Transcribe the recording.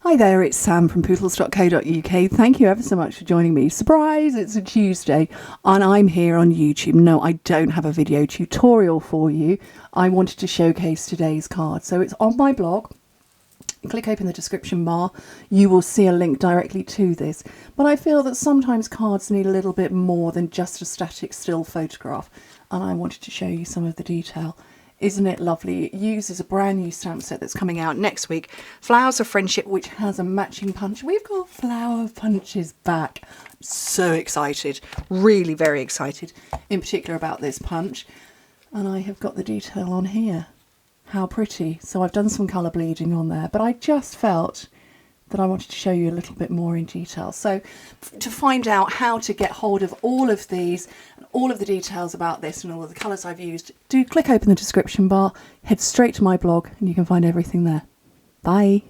Hi there, it's Sam from Pootles.co.uk. Thank you ever so much for joining me. Surprise, it's a Tuesday and I'm here on YouTube. No, I don't have a video tutorial for you. I wanted to showcase today's card. So it's on my blog. Click open the description bar. You will see a link directly to this. But I feel that sometimes cards need a little bit more than just a static still photograph. And I wanted to show you some of the detail. Isn't it lovely? It uses a brand new stamp set that's coming out next week. Flowers of Friendship, which has a matching punch. We've got flower punches back. I'm so excited. Really very excited. In particular about this punch. And I have got the detail on here. How pretty. So I've done some colour bleeding on there. But I just felt that I wanted to show you a little bit more in detail. So to find out how to get hold of all of these and all of the details about this and all of the colours I've used, do click open the description bar, head straight to my blog and you can find everything there. Bye.